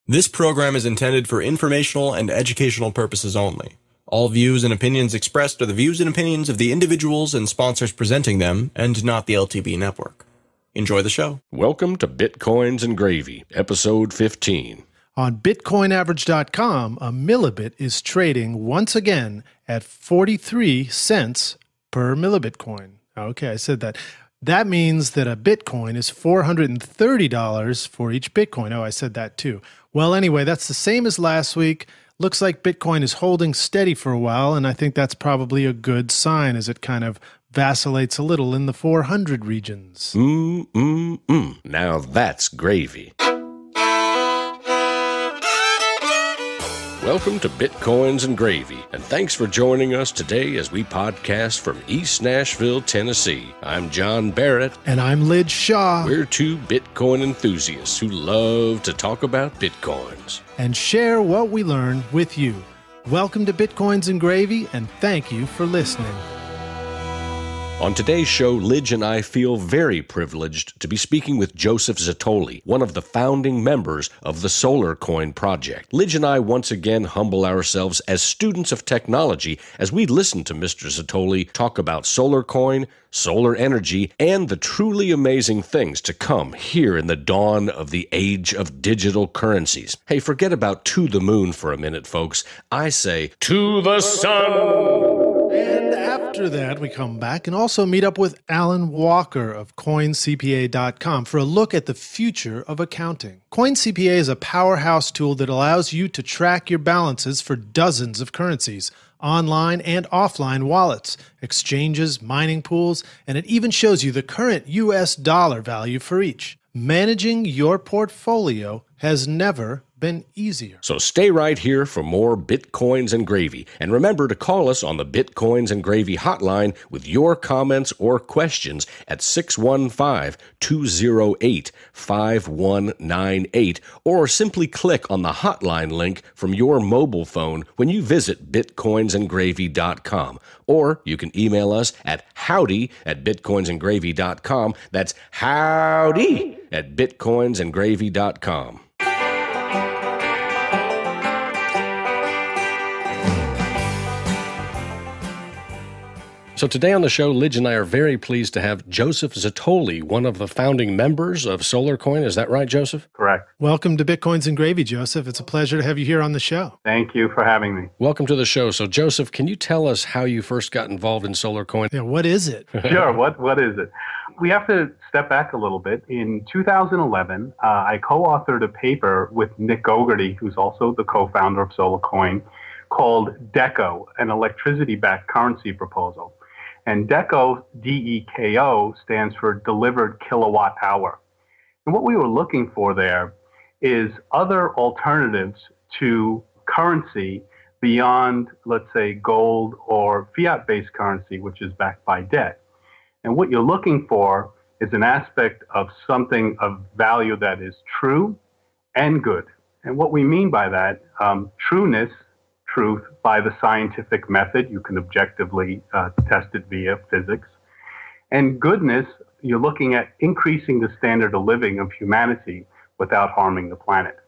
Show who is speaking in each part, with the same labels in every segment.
Speaker 1: This program is intended for informational and educational purposes only. All views and opinions expressed are the views and opinions of the individuals and sponsors presenting them, and not the LTB network. Enjoy the show.
Speaker 2: Welcome to Bitcoins and Gravy, episode 15.
Speaker 3: On BitcoinAverage.com, a millibit is trading once again at 43 cents per millibitcoin. Okay, I said that. That means that a Bitcoin is $430 for each Bitcoin. Oh, I said that too. Well, anyway, that's the same as last week. Looks like Bitcoin is holding steady for a while, and I think that's probably a good sign as it kind of vacillates a little in the 400 regions.
Speaker 2: Now that's gravy. Welcome to Bitcoins and Gravy, and thanks for joining us today as we podcast from East Nashville, Tennessee. I'm John Barrett.
Speaker 3: And I'm Lij Shaw.
Speaker 2: We're two Bitcoin enthusiasts who love to talk about Bitcoins.
Speaker 3: And share what we learn with you. Welcome to Bitcoins and Gravy, and thank you for listening.
Speaker 2: On today's show, Lij and I feel very privileged to be speaking with Joseph Zatoli, one of the founding members of the SolarCoin project. Lij and I once again humble ourselves as students of technology as we listen to Mr. Zatoli talk about SolarCoin, solar energy, and the truly amazing things to come here in the dawn of the age of digital currencies. Hey, forget about to the moon for a minute, folks. I say, to the sun!
Speaker 3: And after that, we come back and also meet up with Alan Walker of CoinCPA.com for a look at the future of accounting. CoinCPA is a powerhouse tool that allows you to track your balances for dozens of currencies, online and offline wallets, exchanges, mining pools, and it even shows you the current US dollar value for each. Managing your portfolio has never been easier.
Speaker 2: So stay right here for more Bitcoins and Gravy. And remember to call us on the Bitcoins and Gravy hotline with your comments or questions at 615-208-5198, or simply click on the hotline link from your mobile phone when you visit bitcoinsandgravy.com. Or you can email us at howdy@bitcoinsandgravy.com. That's howdy@bitcoinsandgravy.com. So today on the show, Lij and I are very pleased to have Joseph Zatoli, one of the founding members of SolarCoin. Is that right, Joseph?
Speaker 4: Correct.
Speaker 3: Welcome to Bitcoins and Gravy, Joseph. It's a pleasure to have you here on the show.
Speaker 4: Thank you for having me.
Speaker 2: Welcome to the show. So, Joseph, can you tell us how you first got involved in SolarCoin?
Speaker 3: Yeah, what is it?
Speaker 4: Sure. What is it? We have to step back a little bit. In 2011, I co-authored a paper with Nick Gogarty, who's also the co-founder of SolarCoin, called DECO, an electricity-backed currency proposal. And DECO, D-E-K-O, stands for Delivered Kilowatt Hour. And what we were looking for there is other alternatives to currency beyond, let's say, gold or fiat-based currency, which is backed by debt. And what you're looking for is an aspect of something of value that is true and good. And what we mean by that, truth by the scientific method. You can objectively test it via physics. And goodness, you're looking at increasing the standard of living of humanity without harming the planet.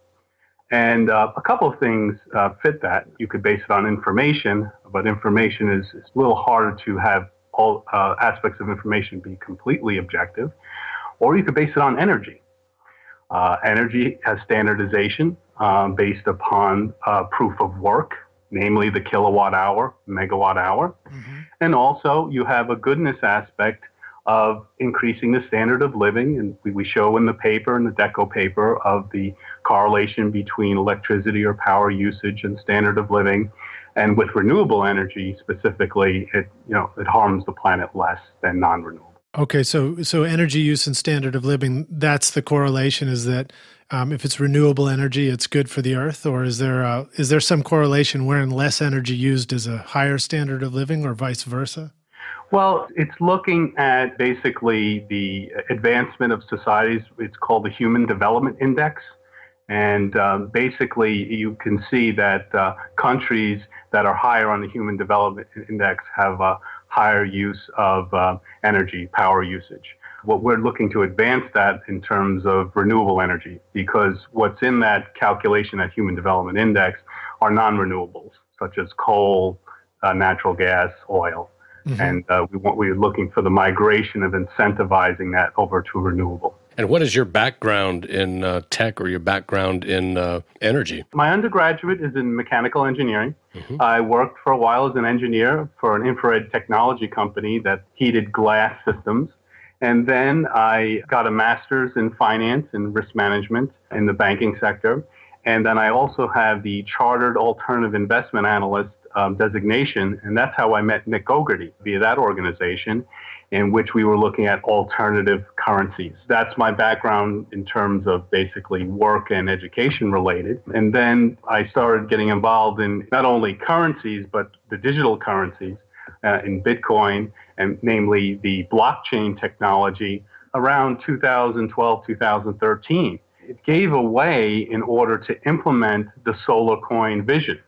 Speaker 4: And a couple of things fit that. You could base it on information, but information is a little harder to have all aspects of information be completely objective. Or you could base it on energy. Energy has standardization based upon proof of work, namely the kilowatt hour, megawatt hour. Mm-hmm. And also you have a goodness aspect of increasing the standard of living. And we show in the paper, in the DECO paper, of the correlation between electricity or power usage and standard of living. And with renewable energy specifically, it harms the planet less than non-renewable.
Speaker 3: Okay, so energy use and standard of living, that's the correlation, is that if it's renewable energy, it's good for the earth, or is there some correlation wherein less energy used is a higher standard of living, or vice versa?
Speaker 4: Well, it's looking at basically the advancement of societies. It's called the Human Development Index. And basically, you can see that countries that are higher on the Human Development Index have a higher use of energy, power usage. what we're looking to advance that in terms of renewable energy, because what's in that calculation, that Human Development Index, are non-renewables, such as coal, natural gas, oil. And we're looking for the migration of incentivizing that over to renewable.
Speaker 2: And what is your background in tech or your background in energy?
Speaker 4: My undergraduate is in mechanical engineering. I worked for a while as an engineer for an infrared technology company that heated glass systems. And then I got a master's in finance and risk management in the banking sector. And then I also have the Chartered Alternative Investment Analyst designation, and that's how I met Nick Gogarty via that organization, in which we were looking at alternative currencies. That's my background in terms of basically work and education related. And then I started getting involved in not only currencies, but the digital currencies in Bitcoin, and namely the blockchain technology around 2012, 2013. It gave a way in order to implement the solar coin vision,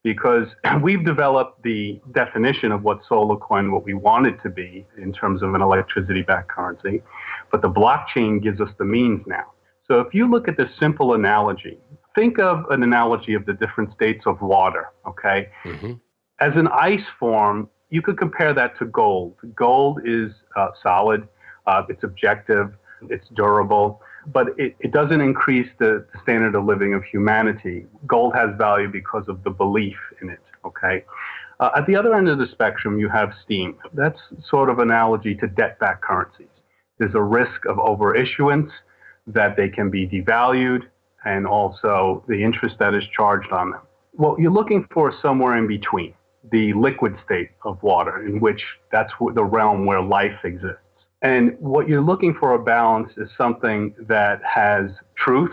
Speaker 4: because we've developed the definition of what solar coin, what we want it to be in terms of an electricity-backed currency, but the blockchain gives us the means now. So if you look at the simple analogy, think of an analogy of the different states of water, okay? As an ice form, you could compare that to gold. Gold is solid, it's objective, it's durable, but it doesn't increase the standard of living of humanity. Gold has value because of the belief in it, okay? At the other end of the spectrum, you have steam. That's sort of analogy to debt-backed currencies. There's a risk of overissuance, that they can be devalued, and also the interest that is charged on them. What you're looking for is somewhere in between, the liquid state of water, in which that's the realm where life exists. And what you're looking for a balance is something that has truth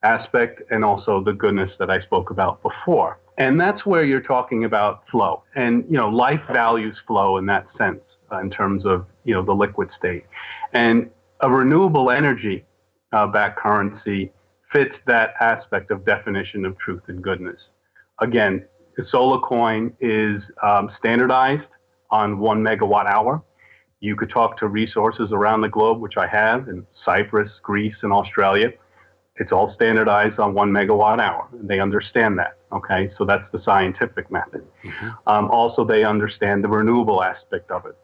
Speaker 4: aspect and also the goodness that I spoke about before. And that's where you're talking about flow. And, life values flow in that sense, in terms of, the liquid state. And a renewable energy backed currency fits that aspect of definition of truth and goodness. Again, the solar coin is standardized on 1 megawatt hour. You could talk to resources around the globe, which I have in Cyprus, Greece, and Australia. It's all standardized on 1 megawatt hour. They understand that, okay? So that's the scientific method. Also, they understand the renewable aspect of it,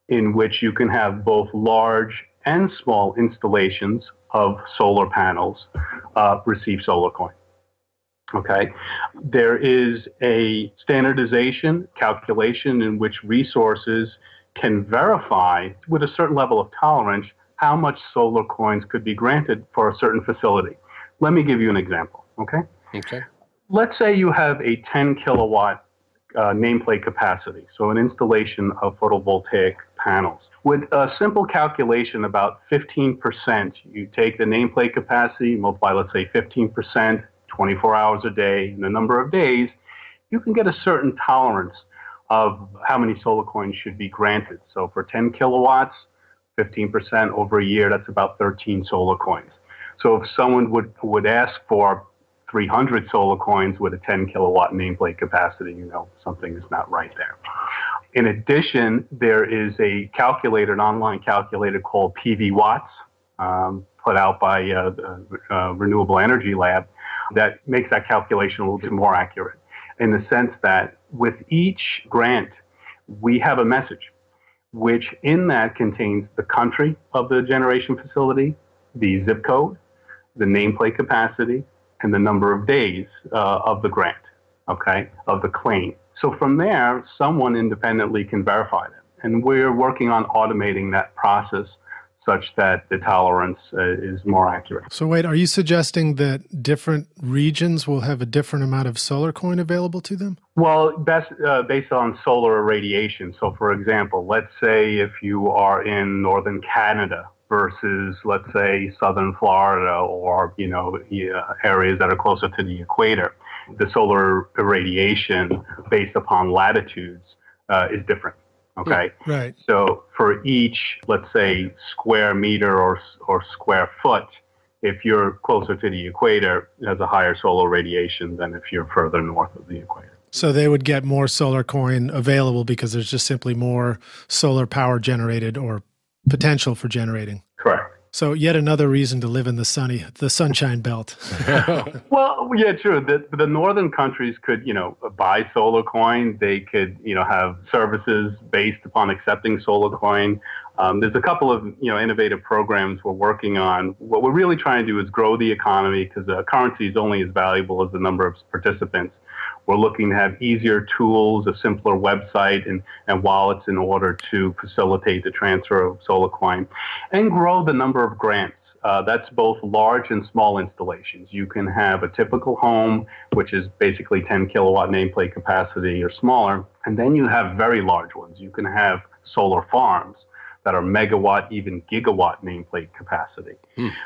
Speaker 4: in which you can have both large and small installations of solar panels receive solar coin. Okay, there is a standardization calculation in which resources can verify with a certain level of tolerance how much solar coins could be granted for a certain facility. Let me give you an example, okay?
Speaker 2: Okay.
Speaker 4: Let's say you have a 10 kilowatt nameplate capacity, so an installation of photovoltaic panels. With a simple calculation, about 15%, you take the nameplate capacity, multiply, let's say 15%, 24 hours a day, and the number of days, you can get a certain tolerance of how many solar coins should be granted. So for 10 kilowatts, 15% over a year, that's about 13 solar coins. So if someone would ask for 300 solar coins with a 10 kilowatt nameplate capacity, something is not right there. In addition, there is a calculator, an online calculator called PV Watts, put out by the Renewable Energy Lab, that makes that calculation a little bit more accurate, in the sense that with each grant, we have a message, which in that contains the country of the generation facility, the zip code, the nameplate capacity, and the number of days of the grant, okay, of the claim. So from there, someone independently can verify that. And we're working on automating that process such that the tolerance is more accurate.
Speaker 3: So wait, are you suggesting that different regions will have a different amount of solar coin available to them?
Speaker 4: Well, that's based on solar irradiation. So for example, let's say if you are in northern Canada versus, let's say, southern Florida or, areas that are closer to the equator, the solar irradiation based upon latitudes is different. Okay.
Speaker 3: Right.
Speaker 4: So for each, let's say, square meter or square foot, if you're closer to the equator, it has a higher solar radiation than if you're further north of the equator.
Speaker 3: So they would get more solar coin available because there's just simply more solar power generated or potential for generating.
Speaker 4: Correct.
Speaker 3: So yet another reason to live in the sunshine belt.
Speaker 4: Well, yeah, true. The northern countries could, buy solar coin. They could, have services based upon accepting solar coin. There's a couple of, innovative programs we're working on. What we're really trying to do is grow the economy because the currency is only as valuable as the number of participants. We're looking to have easier tools, a simpler website, and wallets in order to facilitate the transfer of solar coin and grow the number of grants. That's both large and small installations. You can have a typical home, which is basically 10 kilowatt nameplate capacity or smaller, and then you have very large ones. You can have solar farms that are megawatt, even gigawatt nameplate capacity.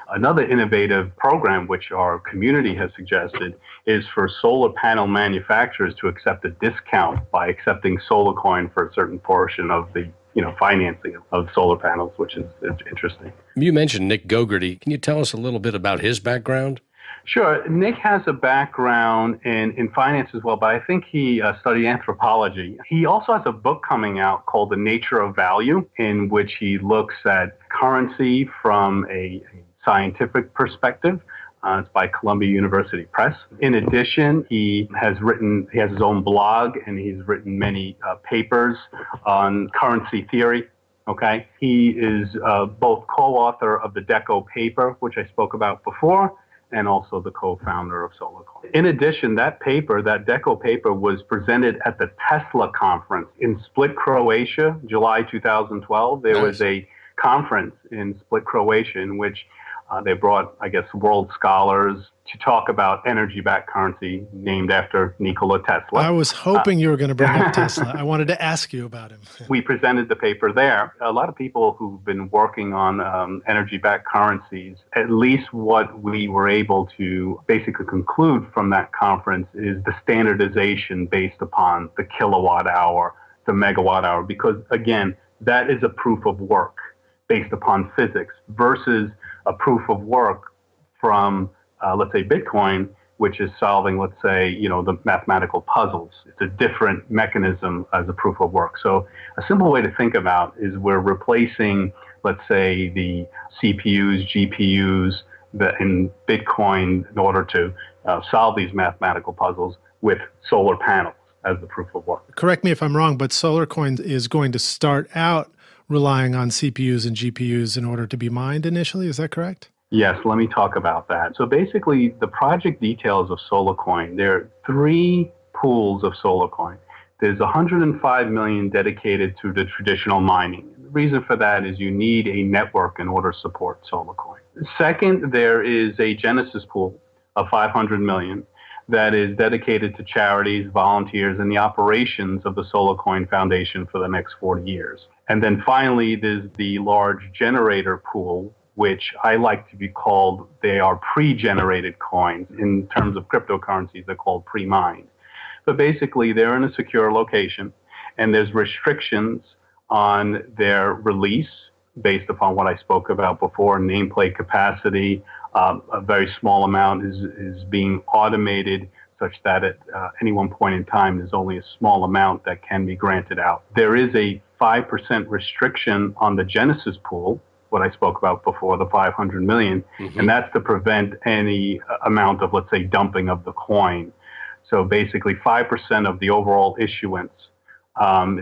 Speaker 4: Another innovative program, which our community has suggested, is for solar panel manufacturers to accept a discount by accepting solar coin for a certain portion of the financing of solar panels, which is interesting.
Speaker 2: You mentioned Nick Gogarty. Can you tell us a little bit about his background?
Speaker 4: Sure. Nick has a background in finance as well, but I think he studied anthropology. He also has a book coming out called The Nature of Value, in which he looks at currency from a scientific perspective. It's by Columbia University Press. In addition, he has his own blog, and he's written many papers on currency theory. Okay. He is both co-author of the DECO paper, which I spoke about before, and also the co-founder of SolarCoin. In addition, that DECO paper was presented at the Tesla conference in Split, Croatia, July 2012. There was a conference in Split, Croatia, in which they brought, I guess, world scholars to talk about energy-backed currency named after Nikola Tesla.
Speaker 3: I was hoping you were going to bring up Tesla. I wanted to ask you about him.
Speaker 4: We presented the paper there. A lot of people who've been working on energy-backed currencies, at least what we were able to basically conclude from that conference is the standardization based upon the kilowatt hour, the megawatt hour, because, again, that is a proof of work based upon physics versus a proof of work from, let's say, Bitcoin, which is solving, let's say, the mathematical puzzles. It's a different mechanism as a proof of work. So a simple way to think about is we're replacing, let's say, the CPUs, GPUs in Bitcoin in order to solve these mathematical puzzles with solar panels as the proof of work.
Speaker 3: Correct me if I'm wrong, but SolarCoin is going to start out relying on CPUs and GPUs in order to be mined initially. Is that correct?
Speaker 4: Yes, let me talk about that. So basically, the project details of SolarCoin, there are 3 pools of SolarCoin. There's 105 million dedicated to the traditional mining. The reason for that is you need a network in order to support SolarCoin. Second, there is a Genesis pool of 500 million that is dedicated to charities, volunteers, and the operations of the SolarCoin Foundation for the next 40 years. And then finally, there's the large generator pool, which I like to be called, they are pre-generated coins. In terms of cryptocurrencies, they're called pre-mined. But basically, they're in a secure location, and there's restrictions on their release based upon what I spoke about before, nameplate capacity. A very small amount is being automated such that at any one point in time, there's only a small amount that can be granted out. There is a 5% restriction on the Genesis pool, what I spoke about before, the 500 million, and that's to prevent any amount of, let's say, dumping of the coin. So basically 5% of the overall issuance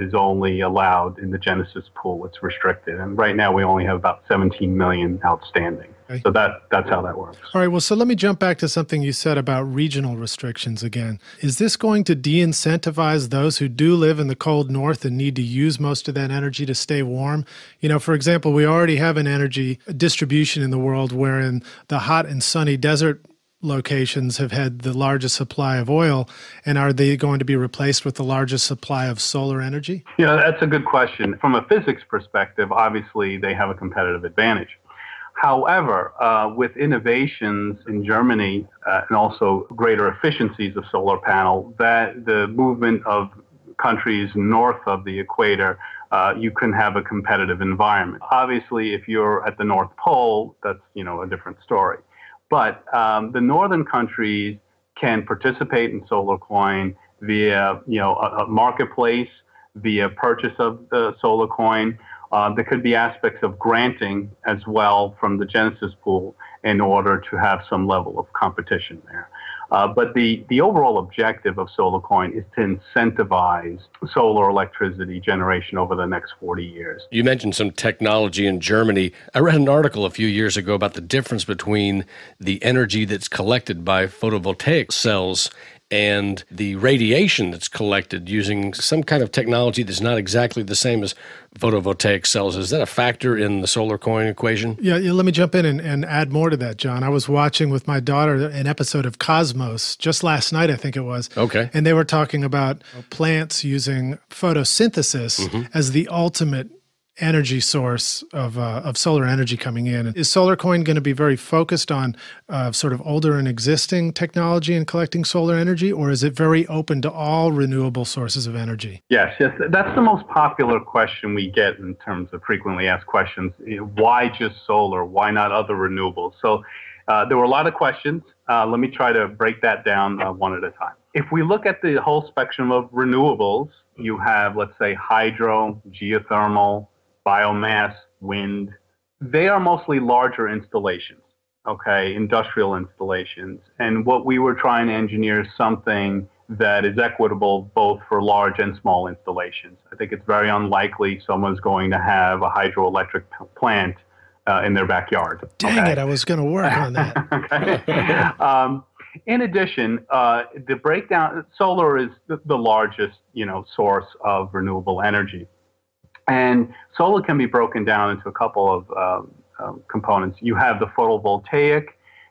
Speaker 4: is only allowed in the Genesis pool. It's restricted. And right now we only have about 17 million outstanding. Okay. So that's how that works.
Speaker 3: All right. Well, so let me jump back to something you said about regional restrictions again. Is this going to de-incentivize those who do live in the cold north and need to use most of that energy to stay warm? For example, we already have an energy distribution in the world wherein the hot and sunny desert locations have had the largest supply of oil, and are they going to be replaced with the largest supply of solar energy?
Speaker 4: That's a good question. From a physics perspective, obviously they have a competitive advantage. However, with innovations in Germany and also greater efficiencies of solar panel, that the movement of countries north of the equator, you can have a competitive environment. Obviously, if you're at the North Pole, that's a different story. But the northern countries can participate in SolarCoin via a marketplace, via purchase of the SolarCoin. There could be aspects of granting as well from the Genesis pool in order to have some level of competition there. But the overall objective of SolarCoin is to incentivize solar electricity generation over the next 40 years.
Speaker 2: You mentioned some technology in Germany. I read an article a few years ago about the difference between the energy that's collected by photovoltaic cells and the radiation that's collected using some kind of technology that's not exactly the same as photovoltaic cells. Is that a factor in the SolarCoin equation?
Speaker 3: Yeah, let me jump in and add more to that, John. I was watching with my daughter an episode of Cosmos just last night, I think it was.
Speaker 2: Okay.
Speaker 3: And they were talking about plants using photosynthesis as the ultimate energy source of solar energy coming in. Is SolarCoin going to be very focused on sort of older and existing technology and collecting solar energy, or is it very open to all renewable sources of energy?
Speaker 4: Yes. That's the most popular question we get in terms of frequently asked questions. Why just solar? Why not other renewables? So there were a lot of questions. Let me try to break that down one at a time. If we look at the whole spectrum of renewables, you have, let's say, hydro, geothermal, biomass, wind. They are mostly larger installations, okay, industrial installations. And what we were trying to engineer is something that is equitable both for large and small installations. I think it's very unlikely someone's going to have a hydroelectric plant in their backyard.
Speaker 3: Dang it, I was going to work on that.
Speaker 4: Okay. In addition, the breakdown, solar is the largest, source of renewable energy. And solar can be broken down into a couple of components. You have the photovoltaic,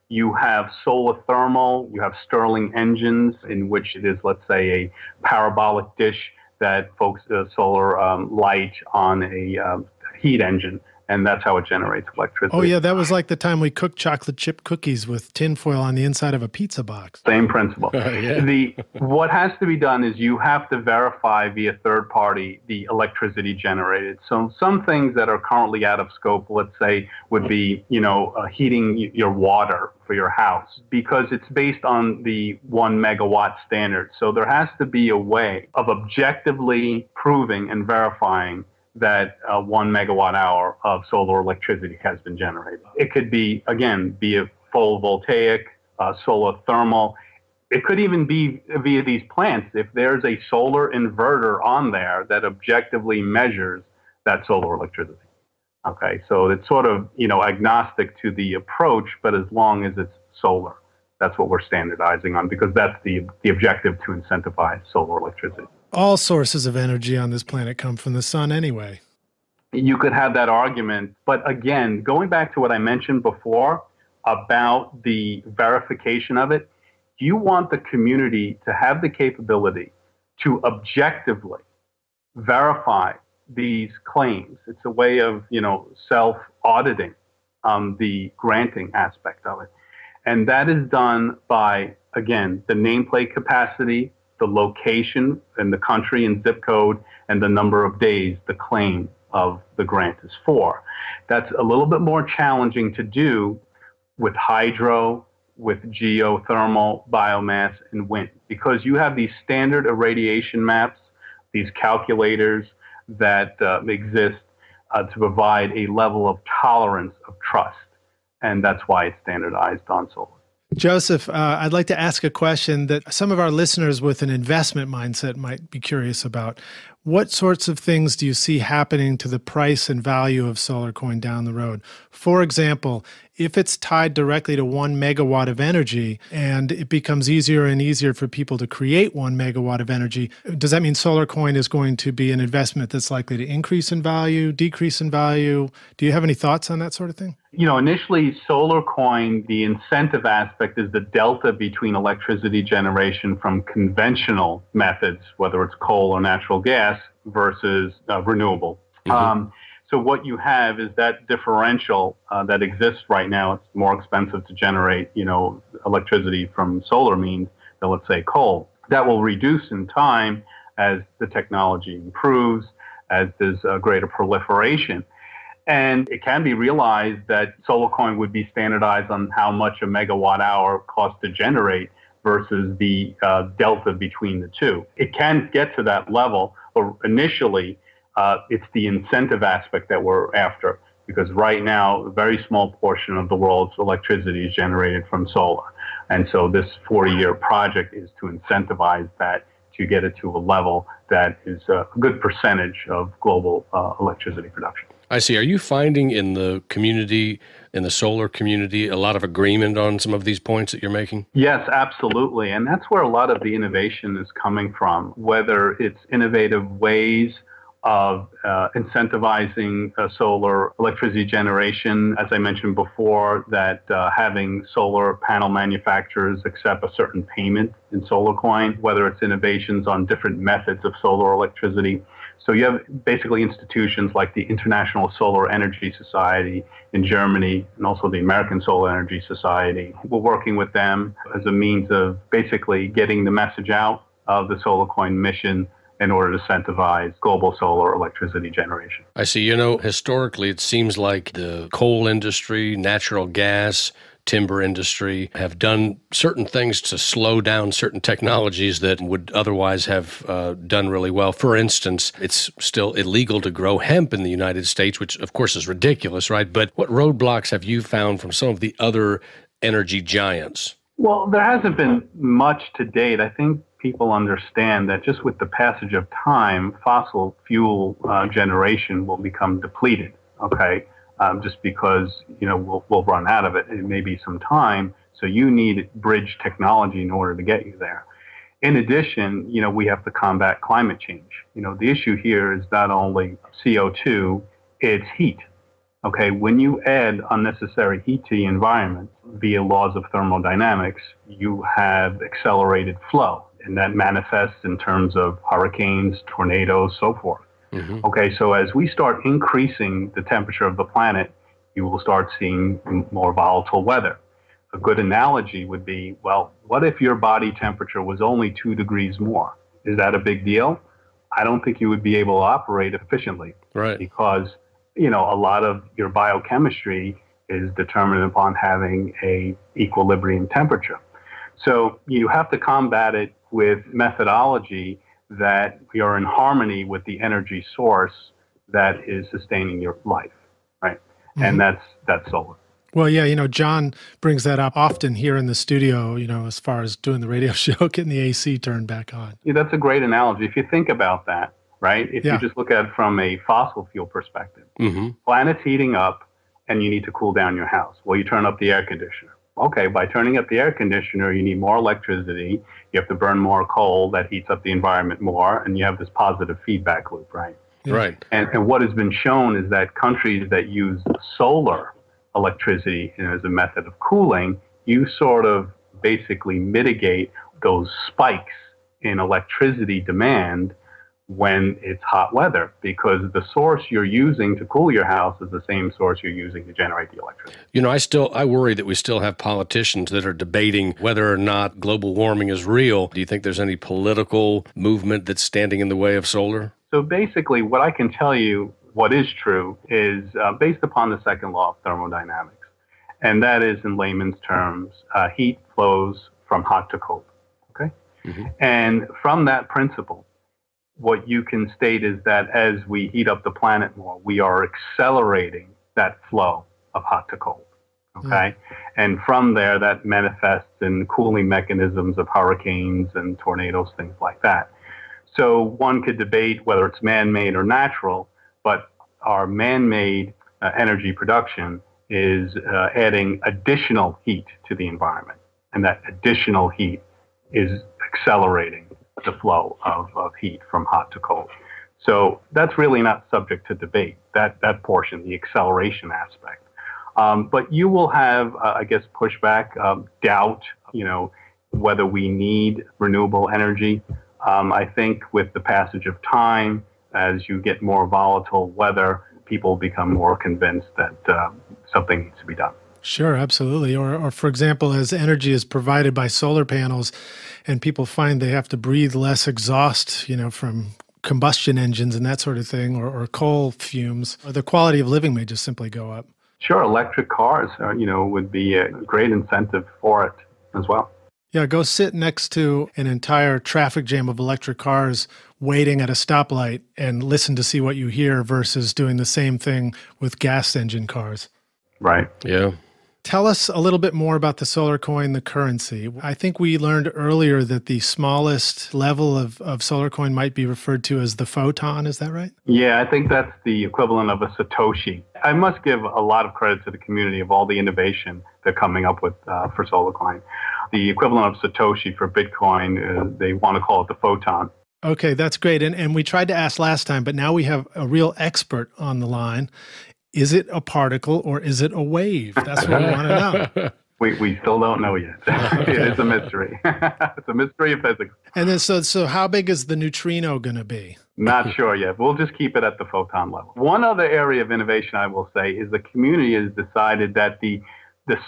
Speaker 4: you have solar thermal, you have Stirling engines, in which it is, let's say, a parabolic dish that focuses solar light on a heat engine. And that's how it generates electricity.
Speaker 3: Oh, yeah, that was like the time we cooked chocolate chip cookies with tinfoil on the inside of a pizza box.
Speaker 4: Same principle. What has to be done is you have to verify via third party the electricity generated. So some things that are currently out of scope, let's say, would be, heating your water for your house, because it's based on the 1 megawatt standard. So there has to be a way of objectively proving and verifying that 1 megawatt hour of solar electricity has been generated. It could be, again, be a photovoltaic, solar thermal. It could even be via these plants if there's a solar inverter on there that objectively measures that solar electricity. Okay, so it's sort of, agnostic to the approach, but as long as it's solar, that's what we're standardizing on, because that's the objective to incentivize solar electricity.
Speaker 3: All sources of energy on this planet come from the sun anyway.
Speaker 4: You could have that argument. But again, going back to what I mentioned before about the verification of it, you want the community to have the capability to objectively verify these claims. It's a way of, self-auditing the granting aspect of it. And that is done by, again, the nameplate capacity, the location and the country and zip code, and the number of days the claim of the grant is for. That's a little bit more challenging to do with hydro, with geothermal, biomass, and wind, because you have these standard irradiation maps, these calculators that exist to provide a level of tolerance of trust. And that's why it's standardized on solar.
Speaker 3: Joseph, I'd like to ask a question that some of our listeners with an investment mindset might be curious about. What sorts of things do you see happening to the price and value of SolarCoin down the road? For example, if it's tied directly to 1 megawatt of energy and it becomes easier and easier for people to create 1 megawatt of energy, does that mean SolarCoin is going to be an investment that's likely to increase in value, decrease in value? Do you have any thoughts on that sort of thing?
Speaker 4: Initially, SolarCoin, the incentive aspect is the delta between electricity generation from conventional methods, whether it's coal or natural gas, versus renewable. So what you have is that differential that exists right now. It's more expensive to generate, electricity from solar means than, let's say, coal. That will reduce in time as the technology improves, as there's a greater proliferation. And it can be realized that SolarCoin would be standardized on how much a megawatt hour costs to generate versus the delta between the two. It can get to that level, but initially, It's the incentive aspect that we're after, because right now, a very small portion of the world's electricity is generated from solar. And so this 40-year project is to incentivize that, to get it to a level that is a good percentage of global electricity production.
Speaker 2: I see. Are you finding in the community, in the solar community, a lot of agreement on some of these points that you're making?
Speaker 4: Yes, absolutely. And that's where a lot of the innovation is coming from, whether it's innovative ways of incentivizing solar electricity generation. As I mentioned before, that having solar panel manufacturers accept a certain payment in SolarCoin, whether it's innovations on different methods of solar electricity. So you have basically institutions like the International Solar Energy Society in Germany and also the American Solar Energy Society. We're working with them as a means of basically getting the message out of the SolarCoin mission in order to incentivize global solar electricity generation.
Speaker 2: I see. Historically, it seems like the coal industry, natural gas, timber industry have done certain things to slow down certain technologies that would otherwise have done really well. For instance, it's still illegal to grow hemp in the United States, which of course is ridiculous, right? But what roadblocks have you found from some of the other energy giants?
Speaker 4: Well, there hasn't been much to date. I think people understand that just with the passage of time, fossil fuel generation will become depleted, okay? Just because, we'll run out of it. It may be some time, so you need bridge technology in order to get you there. In addition, we have to combat climate change. The issue here is not only CO2, it's heat. Okay, when you add unnecessary heat to the environment via laws of thermodynamics, you have accelerated flow, and that manifests in terms of hurricanes, tornadoes, so forth. Mm-hmm. Okay, so as we start increasing the temperature of the planet, you will start seeing more volatile weather. A good analogy would be, well, what if your body temperature was only 2 degrees more? Is that a big deal? I don't think you would be able to operate efficiently.
Speaker 2: Right.
Speaker 4: Because, a lot of your biochemistry is determined upon having a equilibrium temperature. So you have to combat it with methodology that we are in harmony with the energy source that is sustaining your life, right? Mm-hmm. And that's solar.
Speaker 3: Well, yeah, John brings that up often here in the studio, as far as doing the radio show, getting the AC turned back on.
Speaker 4: Yeah, that's a great analogy. If you think about that, right? If you just look at it from a fossil fuel perspective, mm-hmm. planet's heating up and you need to cool down your house. Well, you turn up the air conditioner. Okay, by turning up the air conditioner, you need more electricity. You have to burn more coal that heats up the environment more, and you have this positive feedback loop, right?
Speaker 2: Right.
Speaker 4: And what has been shown is that countries that use solar electricity as a method of cooling, you sort of basically mitigate those spikes in electricity demand when it's hot weather, because the source you're using to cool your house is the same source you're using to generate the electricity.
Speaker 2: I worry that we still have politicians that are debating whether or not global warming is real. Do you think there's any political movement that's standing in the way of solar?
Speaker 4: So basically, what I can tell you, what is true, is based upon the second law of thermodynamics. And that is, in layman's terms, heat flows from hot to cold. Okay? Mm-hmm. And from that principle, what you can state is that as we heat up the planet more, we are accelerating that flow of hot to cold, okay? Mm. And from there, that manifests in cooling mechanisms of hurricanes and tornadoes, things like that. So one could debate whether it's man-made or natural, but our man-made energy production is adding additional heat to the environment, and that additional heat is accelerating the flow of heat from hot to cold. So that's really not subject to debate, that portion, the acceleration aspect. But you will have, pushback, doubt, whether we need renewable energy. I think with the passage of time, as you get more volatile weather, people become more convinced that something needs to be done.
Speaker 3: Sure, absolutely. Or for example, as energy is provided by solar panels and people find they have to breathe less exhaust, from combustion engines and that sort of thing, or coal fumes, the quality of living may just simply go up.
Speaker 4: Sure, electric cars, would be a great incentive for it as well.
Speaker 3: Yeah, go sit next to an entire traffic jam of electric cars waiting at a stoplight and listen to see what you hear versus doing the same thing with gas engine cars.
Speaker 4: Right.
Speaker 2: Yeah.
Speaker 3: Tell us a little bit more about the solar coin, the currency. I think we learned earlier that the smallest level of solar coin might be referred to as the photon. Is that right?
Speaker 4: Yeah, I think that's the equivalent of a Satoshi. I must give a lot of credit to the community of all the innovation they're coming up with for SolarCoin. The equivalent of Satoshi for Bitcoin, they want to call it the photon.
Speaker 3: Okay, that's great. And we tried to ask last time, but now we have a real expert on the line. Is it a particle or is it a wave? That's what we want to know.
Speaker 4: We still don't know yet. It's a mystery. It's a mystery of physics.
Speaker 3: And then so how big is the neutrino going to be?
Speaker 4: Not sure yet. We'll just keep it at the photon level. One other area of innovation I will say is the community has decided that the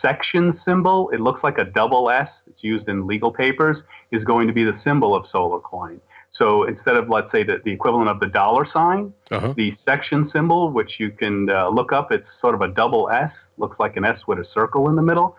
Speaker 4: section symbol, it looks like a double S, it's used in legal papers, is going to be the symbol of SolarCoin. So instead of, let's say, the equivalent of the dollar sign, the section symbol, which you can look up, it's sort of a double S, looks like an S with a circle in the middle,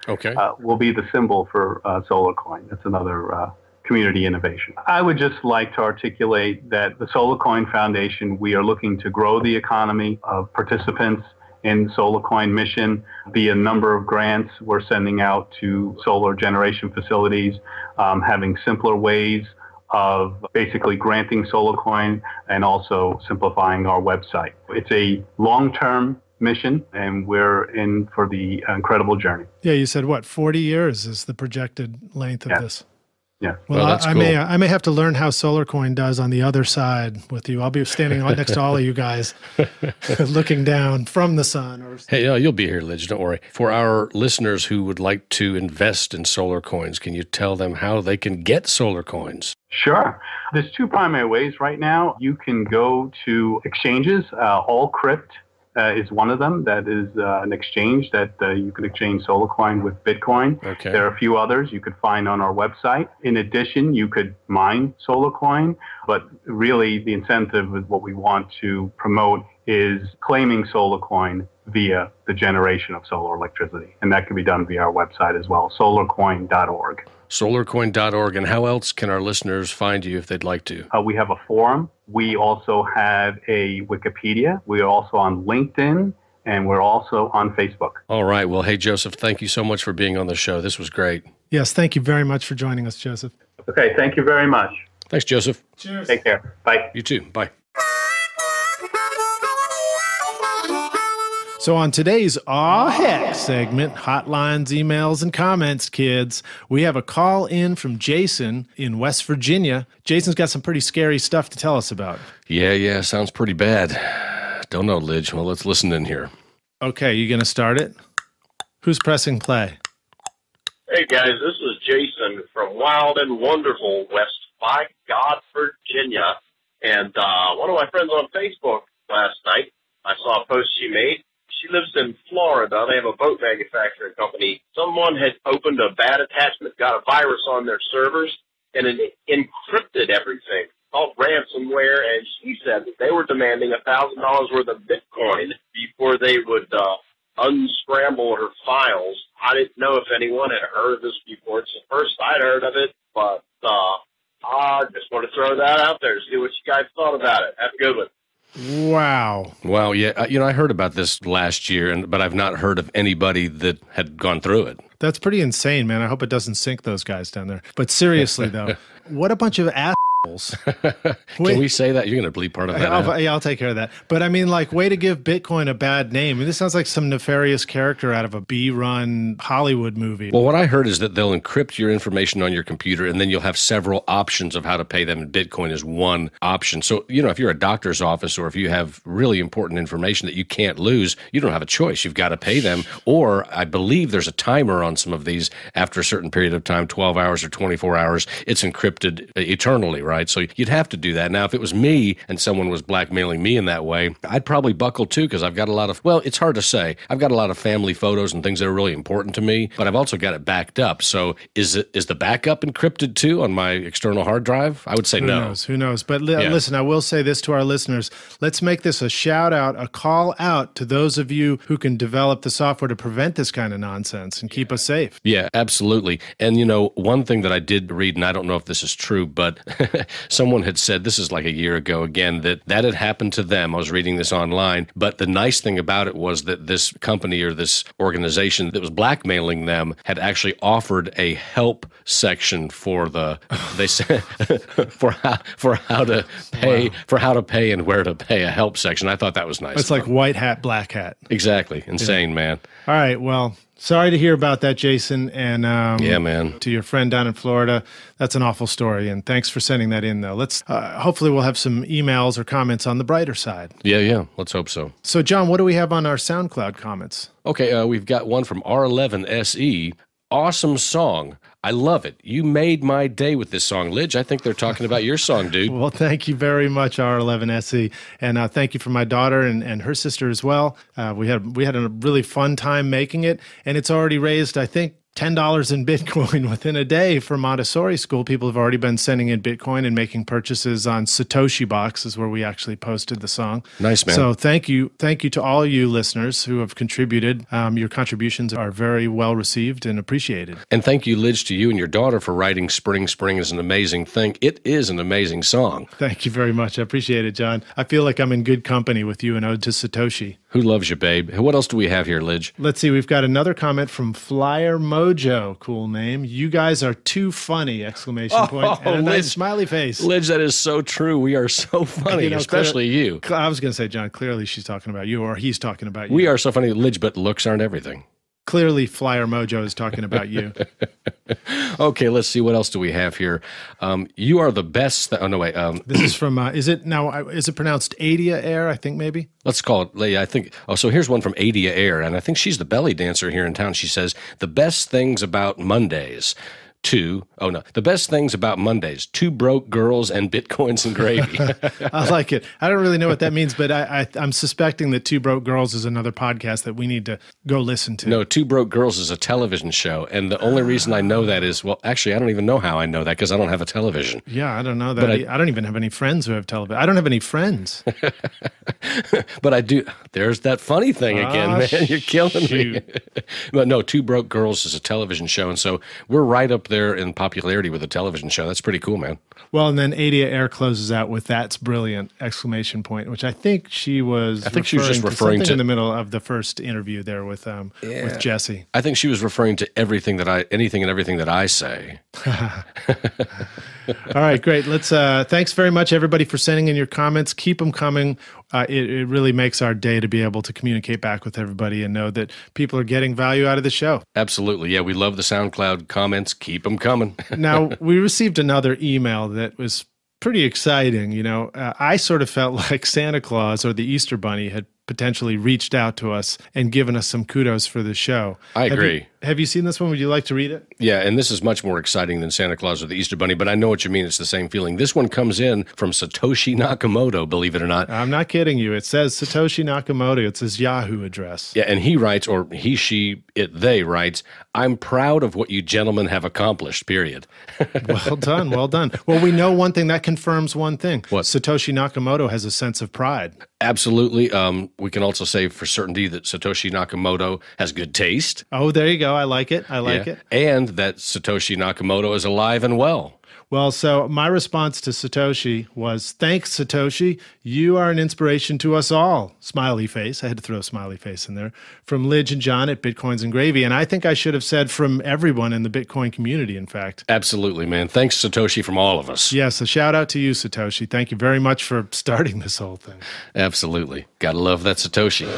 Speaker 4: will be the symbol for SolarCoin. That's another community innovation. I would just like to articulate that the SolarCoin Foundation, we are looking to grow the economy of participants in SolarCoin mission via a number of grants we're sending out to solar generation facilities, having simpler ways of basically granting SolarCoin and also simplifying our website. It's a long-term mission, and we're in for the incredible journey.
Speaker 3: Yeah, you said, 40 years is the projected length of this?
Speaker 4: Yeah.
Speaker 3: Well,
Speaker 2: that's cool.
Speaker 3: I may have to learn how SolarCoin does on the other side with you. I'll be standing next to all of you guys, looking down from the sun.
Speaker 2: Hey, you'll be here, Lidge. Don't worry. For our listeners who would like to invest in solar coins, can you tell them how they can get solar coins?
Speaker 4: Sure. There's two primary ways right now. You can go to exchanges. Allcrypt is one of them. That is an exchange that you can exchange SolarCoin with Bitcoin.
Speaker 2: Okay.
Speaker 4: There are a few others you could find on our website. In addition, you could mine SolarCoin, but really the incentive with what we want to promote is claiming SolarCoin via the generation of solar electricity. And that can be done via our website as well, solarcoin.org.
Speaker 2: Solarcoin.org. And how else can our listeners find you if they'd like to?
Speaker 4: We have a forum. We also have a Wikipedia. We are also on LinkedIn, and we're also on Facebook.
Speaker 2: All right. Well, hey, Joseph, thank you so much for being on the show. This was great.
Speaker 3: Yes, thank you very much for joining us, Joseph.
Speaker 4: Okay, thank you very much.
Speaker 2: Thanks, Joseph.
Speaker 3: Cheers.
Speaker 4: Take care. Bye.
Speaker 2: You too. Bye.
Speaker 3: So on today's Aw Heck segment, hotlines, emails, and comments, kids, we have a call in from Jason in West Virginia. Jason's got some pretty scary stuff to tell us about.
Speaker 2: Yeah, sounds pretty bad. Don't know, Lidge. Well, let's listen in here.
Speaker 3: Okay, you going to start it? Who's pressing play?
Speaker 5: Hey, guys, this is Jason from Wild and Wonderful West by God, Virginia. And one of my friends on Facebook last night, I saw a post she made. She lives in Florida. They have a boat manufacturing company. Someone had opened a bad attachment, got a virus on their servers, and it encrypted everything, called ransomware, and she said that they were demanding $1,000 worth of Bitcoin before they would unscramble her files. I didn't know if anyone had heard of this before. It's the first I'd heard of it, but I just want to throw that out there to see what you guys thought about it. Have a good one.
Speaker 3: Wow.
Speaker 2: Wow, yeah. I heard about this last year, but I've not heard of anybody that had gone through it.
Speaker 3: That's pretty insane, man. I hope it doesn't sink those guys down there. But seriously, though, what a bunch of assholes.
Speaker 2: Can we say that? You're going to bleep part of that out.
Speaker 3: I'll take care of that. But I mean, way to give Bitcoin a bad name. I mean, this sounds like some nefarious character out of a B-run Hollywood movie.
Speaker 2: Well, what I heard is that they'll encrypt your information on your computer, and then you'll have several options of how to pay them, and Bitcoin is one option. So, if you're a doctor's office or if you have really important information that you can't lose, you don't have a choice. You've got to pay them. Or I believe there's a timer on some of these. After a certain period of time, 12 hours or 24 hours, it's encrypted eternally, right? right? So you'd have to do that. Now, if it was me and someone was blackmailing me in that way, I'd probably buckle too, because I've got a lot of, well, it's hard to say. I've got a lot of family photos and things that are really important to me, but I've also got it backed up. So is the backup encrypted too on my external hard drive? I would say no.
Speaker 3: Who knows? But listen, I will say this to our listeners. Let's make this a shout out, a call out to those of you who can develop the software to prevent this kind of nonsense and keep us safe.
Speaker 2: Yeah, absolutely. And, one thing that I did read, and I don't know if this is true, but someone had said, this is like a year ago again, that had happened to them. I was reading this online. But the nice thing about it was that this company or this organization that was blackmailing them had actually offered a help section for they said for how to pay, for how to pay and where to pay, a help section. I thought that was nice.
Speaker 3: It's like white hat, black hat.
Speaker 2: Exactly. Insane, man.
Speaker 3: All right. Well, sorry to hear about that, Jason. And
Speaker 2: yeah, man.
Speaker 3: To your friend down in Florida, that's an awful story. And thanks for sending that in, though. Let's hopefully we'll have some emails or comments on the brighter side.
Speaker 2: Yeah. Let's hope so.
Speaker 3: So, John, what do we have on our SoundCloud comments?
Speaker 2: Okay, we've got one from R11SE. Awesome song. I love it. You made my day with this song. Lidge, I think they're talking about your song, dude.
Speaker 3: Well, thank you very much, R11SE. And thank you for my daughter and her sister as well. We had a really fun time making it, and it's already raised, I think, $10 in Bitcoin within a day for Montessori school. People have already been sending in Bitcoin and making purchases on Satoshi Box, is where we actually posted the song.
Speaker 2: Nice, man.
Speaker 3: So thank you to all you listeners who have contributed. Your contributions are very well received and appreciated.
Speaker 2: And thank you, Lidge, to you and your daughter for writing Spring Spring is an amazing thing. It is an amazing song.
Speaker 3: Thank you very much. I appreciate it, John. I feel like I'm in good company with you and Ode to Satoshi.
Speaker 2: Who loves you, babe? What else do we have here, Lidge?
Speaker 3: Let's see. We've got another comment from Flyer Mojo. Cool name. You guys are too funny! Exclamation point. And a nice smiley face.
Speaker 2: Lidge, that is so true. We are so funny, especially you.
Speaker 3: I was going to say, John, clearly she's talking about you, or he's talking about you.
Speaker 2: We are so funny, Lidge, but looks aren't everything.
Speaker 3: Clearly, Flyer Mojo is talking about you.
Speaker 2: Okay, let's see. What else do we have here? You are the best. Oh, no, wait.
Speaker 3: This is from, is it pronounced Adia Air, I think, maybe?
Speaker 2: Let's call it, I think. Oh, so here's one from Adia Air, and I think she's the belly dancer here in town. She says, the best things about Mondays. The best things about Mondays, 2 broke girls and Bitcoins and gravy.
Speaker 3: I like it. I don't really know what that means, but I'm suspecting that 2 Broke Girls is another podcast that we need to go listen to.
Speaker 2: No, 2 Broke Girls is a television show, and the only reason I know that is, well, actually, I don't even know how I know that, because I don't have a television.
Speaker 3: Yeah, I don't know that. I don't even have any friends who have television. I don't have any friends.
Speaker 2: But I do. There's that funny thing again, man. You're killing me. But no, 2 Broke Girls is a television show, and so we're right up there in popularity with a television show. That's pretty cool, man.
Speaker 3: Well, and then Adia Air closes out with "That's brilliant!" exclamation point, which I think she was.
Speaker 2: I think she was just referring to
Speaker 3: in the middle of the first interview there with Jesse.
Speaker 2: I think she was referring to anything and everything that I say.
Speaker 3: All right, great. Let's. Thanks very much, everybody, for sending in your comments. Keep them coming. It really makes our day to be able to communicate back with everybody and know that people are getting value out of the show.
Speaker 2: Absolutely. Yeah, we love the SoundCloud comments. Keep them coming.
Speaker 3: Now, we received another email that was pretty exciting. I sort of felt like Santa Claus or the Easter Bunny had potentially reached out to us and given us some kudos for the show.
Speaker 2: I agree.
Speaker 3: Have you seen this one? Would you like to read it?
Speaker 2: Yeah, and this is much more exciting than Santa Claus or the Easter Bunny, but I know what you mean. It's the same feeling. This one comes in from Satoshi Nakamoto, believe it or not.
Speaker 3: I'm not kidding you. It says Satoshi Nakamoto. It's his Yahoo address.
Speaker 2: Yeah, and he writes, or he, she, it, they writes, I'm proud of what you gentlemen have accomplished, period.
Speaker 3: Well done, well done. Well, we know one thing. That confirms one thing.
Speaker 2: What?
Speaker 3: Satoshi Nakamoto has a sense of pride.
Speaker 2: Absolutely. We can also say for certainty that Satoshi Nakamoto has good taste.
Speaker 3: Oh, there you go. I like it. I like it.
Speaker 2: And that Satoshi Nakamoto is alive and well.
Speaker 3: Well, so my response to Satoshi was, thanks, Satoshi. You are an inspiration to us all. Smiley face. I had to throw a smiley face in there. From Lidge and John at Bitcoins and Gravy. And I think I should have said from everyone in the Bitcoin community, in fact.
Speaker 2: Absolutely, man. Thanks, Satoshi, from all of us.
Speaker 3: Yes, a shout out to you, Satoshi. Thank you very much for starting this whole thing.
Speaker 2: Absolutely. Gotta love that Satoshi.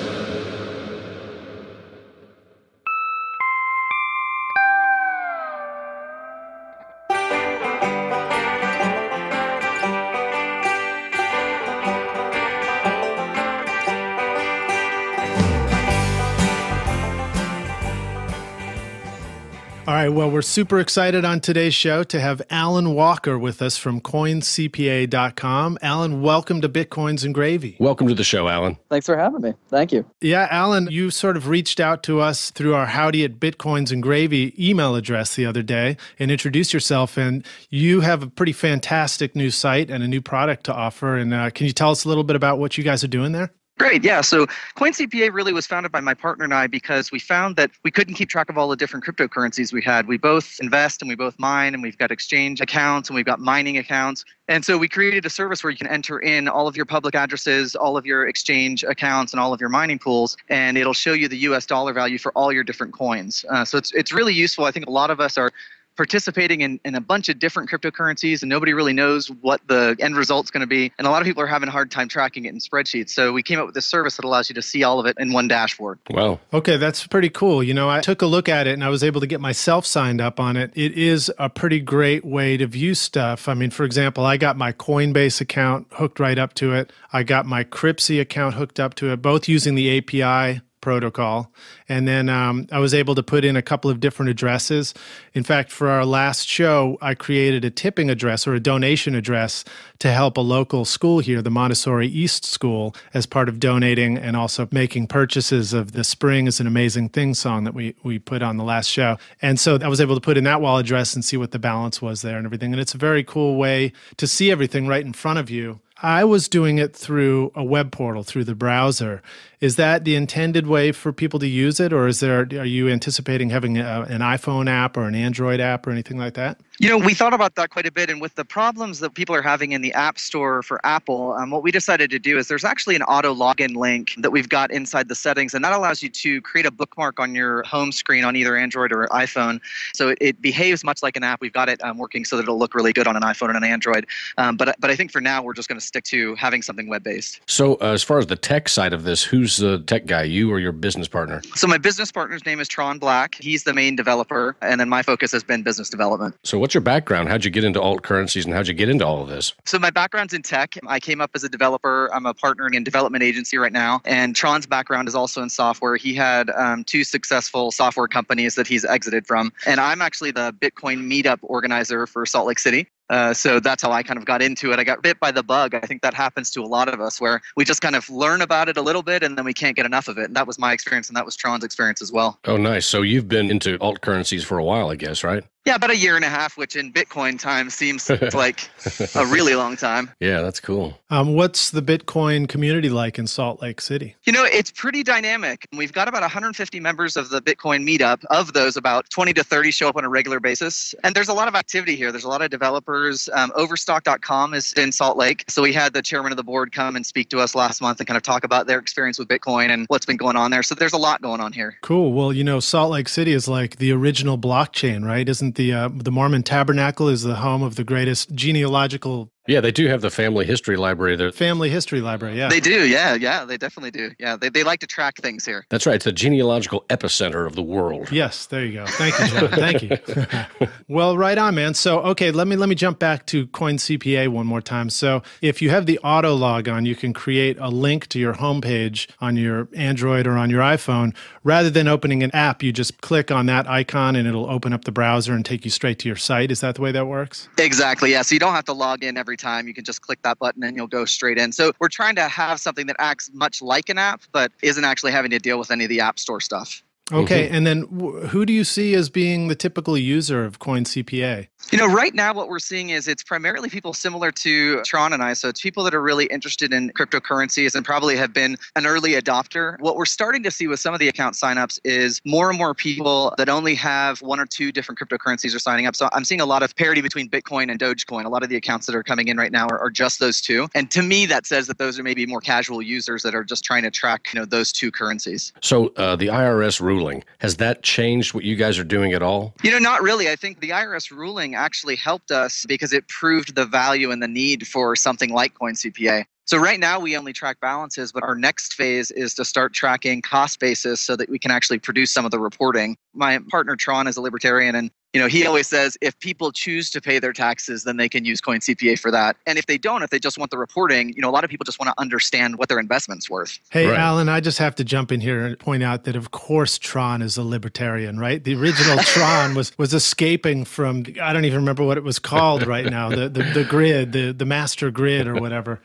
Speaker 3: All right, right. Well, we're super excited on today's show to have Alan Walker with us from CoinCPA.com. Alan, welcome to Bitcoins and Gravy.
Speaker 2: Welcome to the show, Alan.
Speaker 6: Thanks for having me. Thank you.
Speaker 3: Yeah, Alan, you sort of reached out to us through our Howdy at Bitcoins and Gravy email address the other day and introduced yourself. And you have a pretty fantastic new site and a new product to offer. And can you tell us a little bit about what you guys are doing there?
Speaker 6: Great. Yeah. So CoinCPA really was founded by my partner and I because we found that we couldn't keep track of all the different cryptocurrencies we had. We both invest and we both mine, and we've got exchange accounts and we've got mining accounts. And so we created a service where you can enter in all of your public addresses, all of your exchange accounts, and all of your mining pools, and it'll show you the US dollar value for all your different coins. So it's really useful. I think a lot of us are participating in a bunch of different cryptocurrencies, and nobody really knows what the end result's going to be. And a lot of people are having a hard time tracking it in spreadsheets. So we came up with this service that allows you to see all of it in one dashboard.
Speaker 2: Wow.
Speaker 3: Okay, that's pretty cool. You know, I took a look at it and I was able to get myself signed up on it. It is a pretty great way to view stuff. I mean, for example, I got my Coinbase account hooked right up to it. I got my Cryptsy account hooked up to it, both using the API protocol. And then I was able to put in a couple of different addresses. In fact, for our last show, I created a tipping address or a donation address to help a local school here, the Montessori East School, as part of donating and also making purchases of the Spring is an Amazing Thing song that we put on the last show. And so I was able to put in that wallet address and see what the balance was there and everything. And it's a very cool way to see everything right in front of you. I was doing it through a web portal, through the browser. Is that the intended way for people to use it, or are you anticipating having an iPhone app or an Android app or anything like that?
Speaker 6: You know, we thought about that quite a bit, and with the problems that people are having in the App Store for Apple, what we decided to do is there's actually an auto login link that we've got inside the settings, and that allows you to create a bookmark on your home screen on either Android or iPhone. So it behaves much like an app. We've got it working so that it'll look really good on an iPhone and an Android. But I think for now, we're just going to stick to having something web-based.
Speaker 2: So as far as the tech side of this, who's the tech guy, you or your business partner?
Speaker 6: So my business partner's name is Tron Black. He's the main developer, and then my focus has been business development.
Speaker 2: So what's your background? How'd you get into alt currencies and how'd you get into all of this?
Speaker 6: So my background's in tech. I came up as a developer. I'm a partner in development agency right now. And Tron's background is also in software. He had 2 successful software companies that he's exited from. And I'm actually the Bitcoin meetup organizer for Salt Lake City. So that's how I kind of got into it. I got bit by the bug. I think that happens to a lot of us where we just kind of learn about it a little bit and then we can't get enough of it. And that was my experience, and that was Tron's experience as well.
Speaker 2: Oh, nice. So you've been into alt currencies for a while, I guess, right?
Speaker 6: Yeah, about 1.5 years, which in Bitcoin time seems like a really long time.
Speaker 2: Yeah, that's cool.
Speaker 3: What's the Bitcoin community like in Salt Lake City?
Speaker 6: You know, it's pretty dynamic. We've got about 150 members of the Bitcoin meetup. Of those, about 20 to 30 show up on a regular basis. And there's a lot of activity here. There's a lot of developers. Overstock.com is in Salt Lake. So we had the chairman of the board come and speak to us last month and kind of talk about their experience with Bitcoin and what's been going on there. So there's a lot going on here.
Speaker 3: Cool. Well, you know, Salt Lake City is like the original blockchain, right? Isn't the Mormon Tabernacle is the home of the greatest genealogical...
Speaker 2: Yeah, they do have the family history library there.
Speaker 3: Family history library, yeah.
Speaker 6: They do, yeah, they definitely do. Yeah, they like to track things here.
Speaker 2: That's right. It's a genealogical epicenter of the world.
Speaker 3: Yes, there you go. Thank you, John. Thank you. Well, right on, man. So, okay, let me jump back to CoinCPA one more time. So, if you have the auto log on, you can create a link to your homepage on your Android or on your iPhone. Rather than opening an app, you just click on that icon and it'll open up the browser and take you straight to your site. Is that the way that works?
Speaker 6: Exactly, yeah. So you don't have to log in every time. You can just click that button and you'll go straight in. So we're trying to have something that acts much like an app, but isn't actually having to deal with any of the App Store stuff.
Speaker 3: Okay, and then who do you see as being the typical user of CoinCPA?
Speaker 6: You know, right now what we're seeing is it's primarily people similar to Tron and I. So it's people that are really interested in cryptocurrencies and probably have been an early adopter. What we're starting to see with some of the account signups is more and more people that only have 1 or 2 different cryptocurrencies are signing up. So I'm seeing a lot of parity between Bitcoin and Dogecoin. A lot of the accounts that are coming in right now are just those 2. And to me, that says that those are maybe more casual users that are just trying to track, you know, those 2 currencies.
Speaker 2: So the IRS ruling, has that changed what you guys are doing at all?
Speaker 6: You know, not really. I think the IRS ruling actually helped us because it proved the value and the need for something like CoinCPA. So right now we only track balances, but our next phase is to start tracking cost basis so that we can actually produce some of the reporting. My partner Tron is a libertarian, and He always says if people choose to pay their taxes, then they can use Coin CPA for that. And if they don't, if they just want the reporting, a lot of people just want to understand what their investment's worth.
Speaker 3: Hey, right. Alan, I just have to jump in here and point out that, of course, Tron is a libertarian, right? The original Tron was escaping from, I don't even remember what it was called right now, the grid, the master grid or whatever.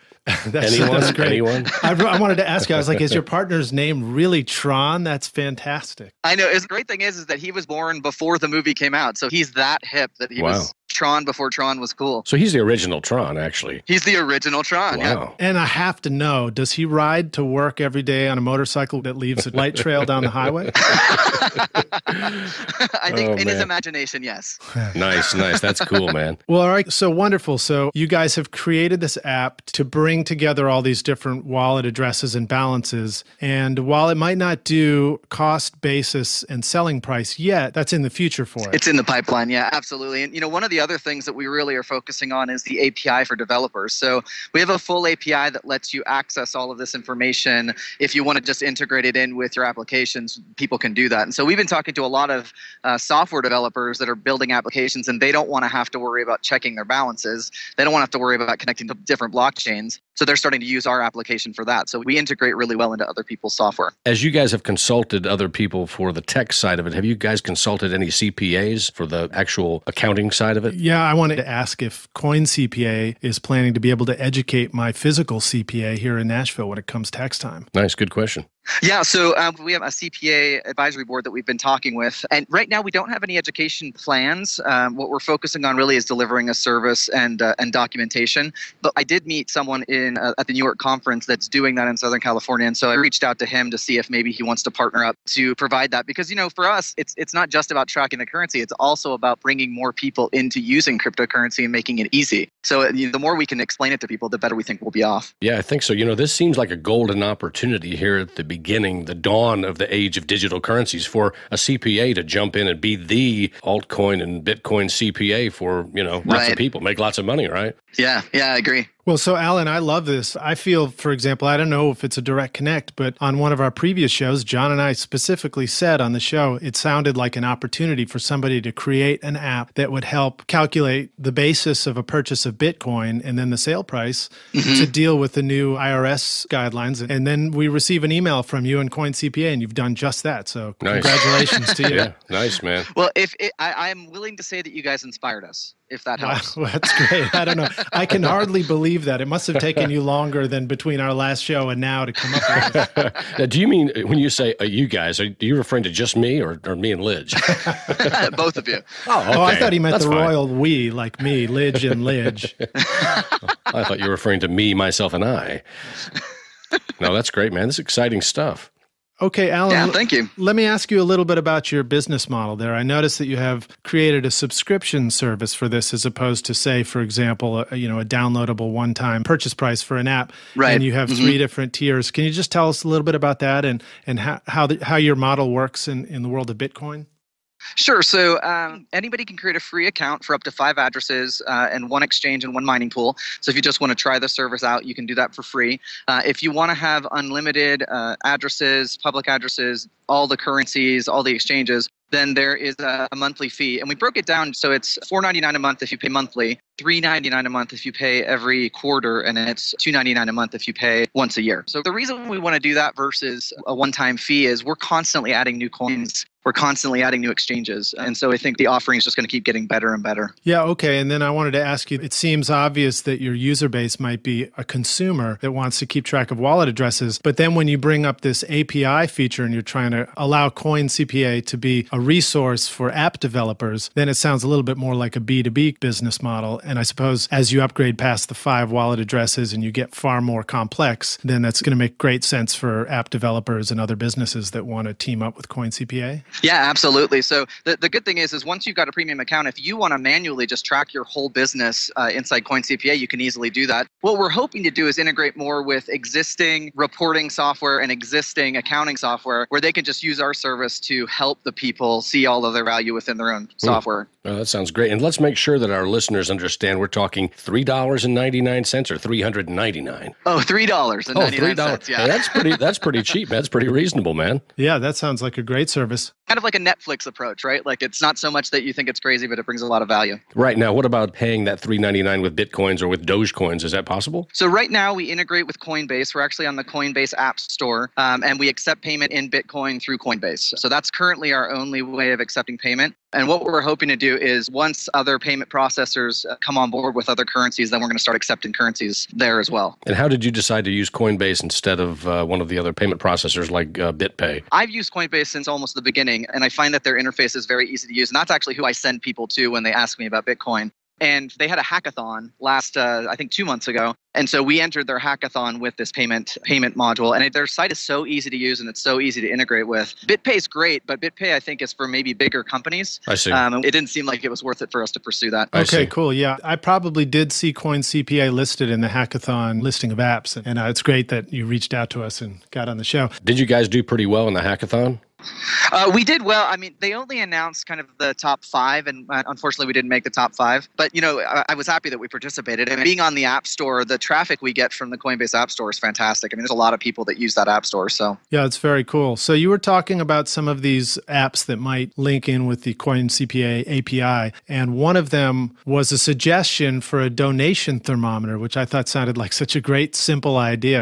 Speaker 3: That's great.
Speaker 2: Anyone?
Speaker 3: I wanted to ask you, I was like, is your partner's name really Tron? That's fantastic.
Speaker 6: I know. The great thing is that he was born before the movie came out. So he's that hip that he was Tron before Tron was cool.
Speaker 2: So he's the original Tron, actually.
Speaker 6: He's the original Tron, yeah.
Speaker 3: And I have to know, does he ride to work every day on a motorcycle that leaves a light trail down the highway?
Speaker 6: I think in his imagination, yes.
Speaker 2: Nice. That's cool, man.
Speaker 3: Well, all right. So wonderful. So you guys have created this app to bring together all these different wallet addresses and balances. And while it might not do cost basis and selling price yet, that's in the future for it.
Speaker 6: It's in the pipeline. Yeah, absolutely. And, one of the other things that we really are focusing on is the API for developers. So we have a full API that lets you access all of this information. If you want to just integrate it in with your applications, people can do that. And so we've been talking to a lot of software developers that are building applications, and they don't want to have to worry about checking their balances. They don't want to have to worry about connecting to different blockchains. So they're starting to use our application for that. So we integrate really well into other people's software.
Speaker 2: As you guys have consulted other people for the tech side of it, have you guys consulted any CPAs for the actual accounting side of it?
Speaker 3: Yeah, I wanted to ask if Coin CPA is planning to be able to educate my physical CPA here in Nashville when it comes tax time.
Speaker 2: Nice, good question.
Speaker 6: Yeah, so we have a CPA advisory board that we've been talking with. And right now, we don't have any education plans. What we're focusing on really is delivering a service and documentation. But I did meet someone at the New York conference that's doing that in Southern California. And so I reached out to him to see if maybe he wants to partner up to provide that. Because, for us, it's not just about tracking the currency. It's also about bringing more people into using cryptocurrency and making it easy. So the more we can explain it to people, the better we think we'll be off.
Speaker 2: Yeah, I think so. This seems like a golden opportunity here at the beginning, the dawn of the age of digital currencies, for a CPA to jump in and be the altcoin and Bitcoin CPA for, lots of people, make lots of money, right?
Speaker 6: Yeah, I agree.
Speaker 3: Well, so Alan, I love this. I feel, for example, I don't know if it's a direct connect, but on one of our previous shows, John and I specifically said on the show, it sounded like an opportunity for somebody to create an app that would help calculate the basis of a purchase of Bitcoin and then the sale price to deal with the new IRS guidelines. And then we receive an email from you and Coin CPA, and you've done just that. So congratulations to you.
Speaker 2: Yeah, nice, man.
Speaker 6: Well, I'm willing to say that you guys inspired us, if that helps.
Speaker 3: Wow, that's great. I don't know. I can hardly believe that. It must have taken you longer than between our last show and now to come up with it.
Speaker 2: Now, do you mean, when you say you guys, are you referring to just me or me and Lidge?
Speaker 6: Both of you.
Speaker 2: Oh, okay.
Speaker 3: I thought he meant
Speaker 2: That's
Speaker 3: the
Speaker 2: fine.
Speaker 3: Royal we, like me, Lidge and Lidge.
Speaker 2: I thought you were referring to me, myself, and I. No, that's great, man. This is exciting stuff.
Speaker 3: Okay, Alan,
Speaker 6: yeah, thank you.
Speaker 3: Let me ask you a little bit about your business model there. I noticed that you have created a subscription service for this as opposed to, say, for example, a downloadable one-time purchase price for an app.
Speaker 6: Right.
Speaker 3: And you have 3 different tiers. Can you just tell us a little bit about that and how your model works in the world of Bitcoin?
Speaker 6: Sure. So anybody can create a free account for up to 5 addresses and 1 exchange and 1 mining pool. So if you just want to try the service out, you can do that for free. If you want to have unlimited addresses, public addresses, all the currencies, all the exchanges, then there is a monthly fee. And we broke it down so it's $4.99 a month if you pay monthly, $3.99 a month if you pay every quarter, and then it's $2.99 a month if you pay once a year. So the reason we want to do that versus a one-time fee is we're constantly adding new coins. We're constantly adding new exchanges. And so I think the offering is just going to keep getting better and better.
Speaker 3: Yeah, okay. And then I wanted to ask you, it seems obvious that your user base might be a consumer that wants to keep track of wallet addresses. But then when you bring up this API feature and you're trying to allow Coin CPA to be a resource for app developers, then it sounds a little bit more like a B2B business model. And I suppose as you upgrade past the 5 wallet addresses and you get far more complex, then that's going to make great sense for app developers and other businesses that want to team up with Coin CPA.
Speaker 6: Yeah, absolutely. So the good thing is once you've got a premium account, if you want to manually just track your whole business inside Coin CPA, you can easily do that. What we're hoping to do is integrate more with existing reporting software and existing accounting software where they can just use our service to help the people see all of their value within their own software.
Speaker 2: Oh, that sounds great. And let's make sure that our listeners understand we're talking $3.99 or $3.99.
Speaker 6: Oh, $3.99.
Speaker 2: $3.
Speaker 6: Yeah.
Speaker 2: Hey, that's pretty cheap. That's pretty reasonable, man.
Speaker 3: Yeah, that sounds like a great service.
Speaker 6: kind of like a Netflix approach, right? Like it's not so much that you think it's crazy, but it brings a lot of value.
Speaker 2: Right. Now, what about paying that $3.99 with Bitcoins or with Dogecoins? Is that possible?
Speaker 6: So right now we integrate with Coinbase. We're actually on the Coinbase App Store, and we accept payment in Bitcoin through Coinbase. So that's currently our only way of accepting payment. And what we're hoping to do is once other payment processors come on board with other currencies, then we're going to start accepting currencies there as well.
Speaker 2: And how did you decide to use Coinbase instead of one of the other payment processors like BitPay?
Speaker 6: I've used Coinbase since almost the beginning, and I find that their interface is very easy to use. And that's actually who I send people to when they ask me about Bitcoin. And they had a hackathon last, I think 2 months ago. And so we entered their hackathon with this payment module. And their site is so easy to use and it's so easy to integrate with. BitPay is great, but BitPay I think is for maybe bigger companies.
Speaker 2: I see.
Speaker 6: It didn't seem like it was worth it for us to pursue that.
Speaker 3: Okay, cool. Yeah, I probably did see CoinCPA listed in the hackathon listing of apps. And it's great that you reached out to us and got on the show.
Speaker 2: Did you guys do pretty well in the hackathon?
Speaker 6: We did well. I mean, they only announced kind of the top 5, and unfortunately we didn't make the top 5. But, I was happy that we participated. And being on the App Store, the traffic we get from the Coinbase App Store is fantastic. I mean, there's a lot of people that use that App Store. So
Speaker 3: yeah, it's very cool. So you were talking about some of these apps that might link in with the CoinCPA API, and one of them was a suggestion for a donation thermometer, which I thought sounded like such a great, simple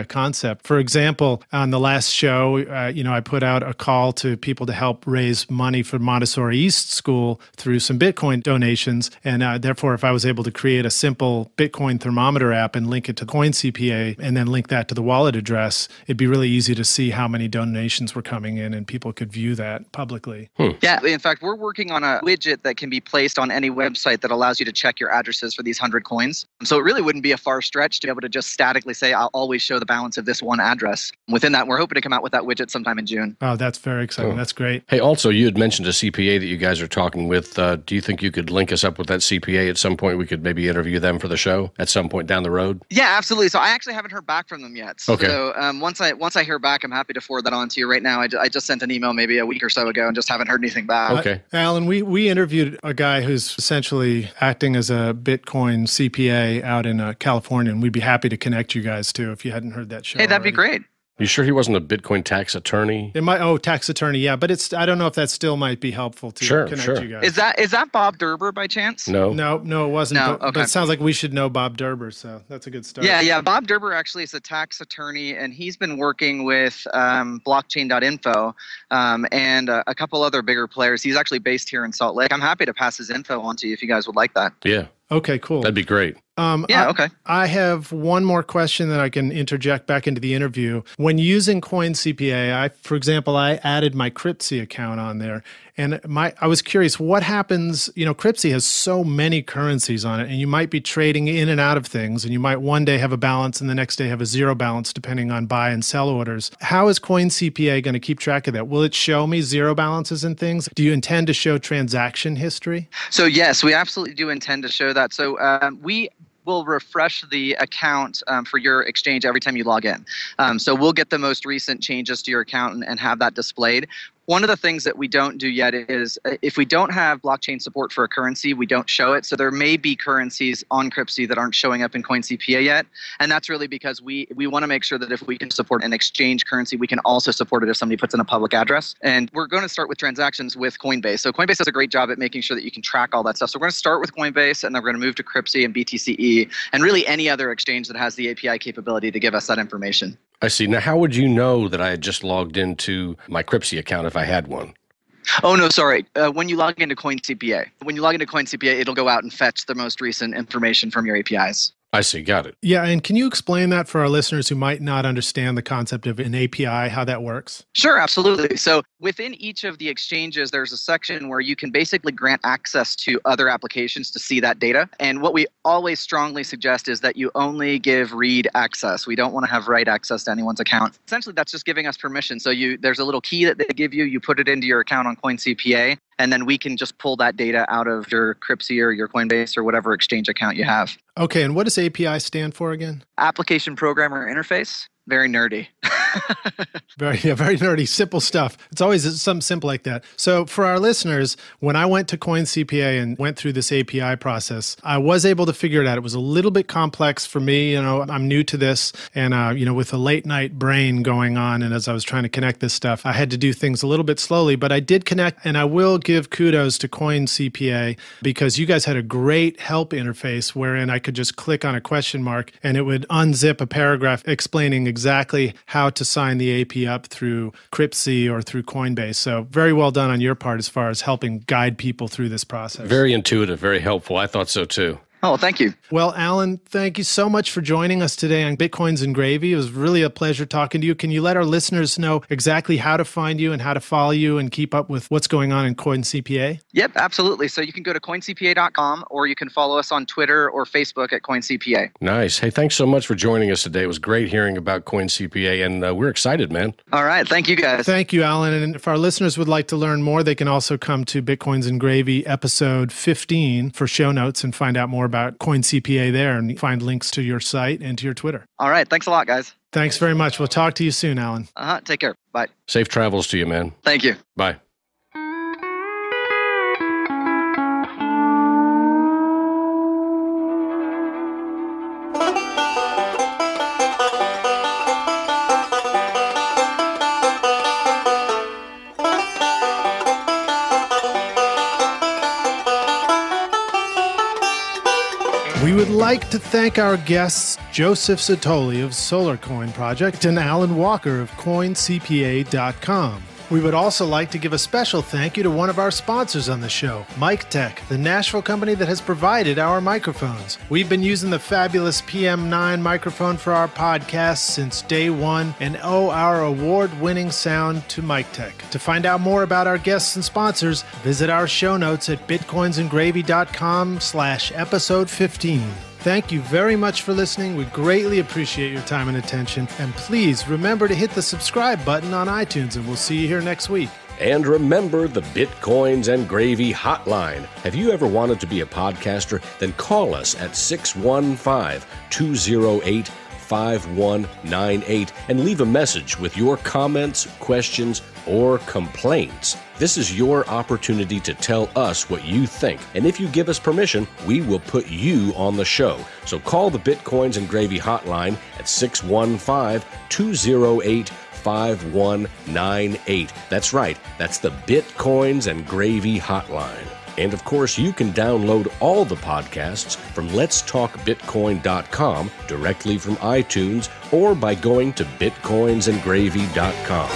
Speaker 3: concept. For example, on the last show, I put out a call to people to help raise money for Montessori East School through some Bitcoin donations. And therefore, if I was able to create a simple Bitcoin thermometer app and link it to CoinCPA and then link that to the wallet address, it'd be really easy to see how many donations were coming in and people could view that publicly.
Speaker 6: Yeah, in fact, we're working on a widget that can be placed on any website that allows you to check your addresses for these 100 coins. So it really wouldn't be a far stretch to be able to just statically say, I'll always show the balance of this one address. Within that, we're hoping to come out with that widget sometime in June.
Speaker 3: Oh, that's very exciting. That's great.
Speaker 2: Hey, also, you had mentioned a CPA that you guys are talking with. Do you think you could link us up with that CPA at some point? We could maybe interview them for the show at some point down the road?
Speaker 6: Yeah, absolutely. So I actually haven't heard back from them yet.
Speaker 2: Okay.
Speaker 6: So once I hear back, I'm happy to forward that on to you. Right now, I just sent an email maybe a week or so ago and just haven't heard anything back.
Speaker 2: Okay.
Speaker 3: Alan, we interviewed a guy who's essentially acting as a Bitcoin CPA out in California, and we'd be happy to connect you guys too if you hadn't heard that show.
Speaker 6: Hey, that'd
Speaker 3: already.
Speaker 6: be great.
Speaker 2: You sure he wasn't a Bitcoin tax attorney?
Speaker 3: It might. Oh, tax attorney. Yeah, but I don't know if that still might be helpful to connect you guys.
Speaker 6: Is that Bob Derber by chance?
Speaker 2: No,
Speaker 3: it wasn't.
Speaker 6: No,
Speaker 3: but it sounds like we should know Bob Derber, so that's a good start.
Speaker 6: Yeah. Bob Derber actually is a tax attorney, and he's been working with blockchain.info and a couple other bigger players. He's actually based here in Salt Lake. I'm happy to pass his info on to you if you guys would like that.
Speaker 2: Yeah.
Speaker 3: Okay, cool.
Speaker 2: That'd be great.
Speaker 6: Okay.
Speaker 3: I have one more question that I can interject back into the interview. When using CoinCPA, for example, I added my Cryptsy account on there, and I was curious what happens. Cryptsy has so many currencies on it, and you might be trading in and out of things, and you might one day have a balance and the next day have a zero balance depending on buy and sell orders. How is CoinCPA going to keep track of that? Will it show me zero balances and things? Do you intend to show transaction history?
Speaker 6: So yes, we absolutely do intend to show that. So we will refresh the account for your exchange every time you log in. So we'll get the most recent changes to your account and have that displayed. One of the things that we don't do yet is if we don't have blockchain support for a currency, we don't show it. So there may be currencies on Cryptsy that aren't showing up in CoinCPA yet. And that's really because we want to make sure that if we can support an exchange currency, we can also support it if somebody puts in a public address. And we're going to start with transactions with Coinbase. So Coinbase does a great job at making sure that you can track all that stuff. So we're going to start with Coinbase, and then we're going to move to Cryptsy and BTCE and really any other exchange that has the API capability to give us that information.
Speaker 2: I see. Now, how would you know that I had just logged into my Cryptsy account if I had one?
Speaker 6: Oh, no, sorry. When you log into CoinCPA, it'll go out and fetch the most recent information from your APIs.
Speaker 2: I see. Got it.
Speaker 3: Yeah, and can you explain that for our listeners who might not understand the concept of an API, how that works?
Speaker 6: Sure, absolutely. So within each of the exchanges, there's a section where you can basically grant access to other applications to see that data. And what we always strongly suggest is that you only give read access. We don't want to have write access to anyone's account. Essentially, that's just giving us permission. So there's a little key that they give you. You put it into your account on CoinCPA, and then we can just pull that data out of your Cryptsy or your Coinbase or whatever exchange account you have.
Speaker 3: Okay, and what does API stand for again?
Speaker 6: Application Programmer Interface. Very nerdy.
Speaker 3: Very nerdy, simple stuff. It's always something simple like that. So for our listeners, when I went to Coin CPA and went through this API process, I was able to figure it out. It was a little bit complex for me. I'm new to this, and with a late night brain going on, and as I was trying to connect this stuff, I had to do things a little bit slowly, but I did connect, and I will give kudos to Coin CPA because you guys had a great help interface wherein I could just click on a question mark and it would unzip a paragraph explaining exactly how to sign the AP up through Cryptsy or through Coinbase. So very well done on your part as far as helping guide people through this process.
Speaker 2: Very intuitive, very helpful. I thought so too.
Speaker 6: Oh, thank you.
Speaker 3: Well, Alan, thank you so much for joining us today on Bitcoins and Gravy. It was really a pleasure talking to you. Can you let our listeners know exactly how to find you and how to follow you and keep up with what's going on in Coin CPA?
Speaker 6: Yep, absolutely. So you can go to coincpa.com or you can follow us on Twitter or Facebook at CoinCPA.
Speaker 2: Nice. Hey, thanks so much for joining us today. It was great hearing about Coin CPA, and we're excited, man.
Speaker 6: All right. Thank you, guys.
Speaker 3: Thank you, Alan. And if our listeners would like to learn more, they can also come to Bitcoins and Gravy episode 15 for show notes and find out more about Coin CPA there and find links to your site and to your Twitter.
Speaker 6: All right. Thanks a lot, guys.
Speaker 3: Thanks very much. We'll talk to you soon, Alan.
Speaker 6: Take care. Bye.
Speaker 2: Safe travels to you, man.
Speaker 6: Thank you.
Speaker 2: Bye.
Speaker 3: We would like to thank our guests, Joseph Zatoli of SolarCoin Project and Alan Walker of CoinCPA.com. We would also like to give a special thank you to one of our sponsors on the show, MicTech, the Nashville company that has provided our microphones. We've been using the fabulous PM9 microphone for our podcast since day one and owe our award-winning sound to MicTech. To find out more about our guests and sponsors, visit our show notes at bitcoinsandgravy.com/episode 15. Thank you very much for listening. We greatly appreciate your time and attention. And please remember to hit the subscribe button on iTunes, and we'll see you here next week.
Speaker 2: And remember the Bitcoins and Gravy hotline. Have you ever wanted to be a podcaster? Then call us at 615-208-5198 and leave a message with your comments, questions, or complaints. This is your opportunity to tell us what you think. And if you give us permission, we will put you on the show. So call the Bitcoins and Gravy hotline at 615-208-5198. That's right. That's the Bitcoins and Gravy hotline. And of course, you can download all the podcasts from letstalkbitcoin.com directly from iTunes or by going to bitcoinsandgravy.com.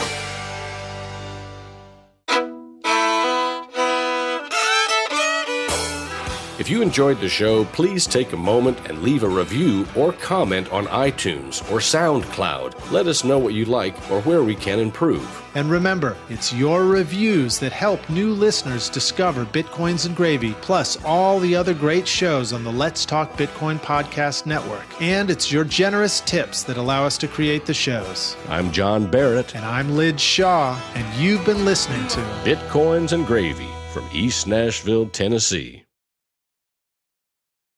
Speaker 2: If you enjoyed the show, please take a moment and leave a review or comment on iTunes or SoundCloud. Let us know what you like or where we can improve.
Speaker 3: And remember, it's your reviews that help new listeners discover Bitcoins and Gravy, plus all the other great shows on the Let's Talk Bitcoin podcast network. And it's your generous tips that allow us to create the shows.
Speaker 2: I'm John Barrett.
Speaker 3: And I'm Lij Shaw, and you've been listening to
Speaker 2: Bitcoins and Gravy from East Nashville, Tennessee.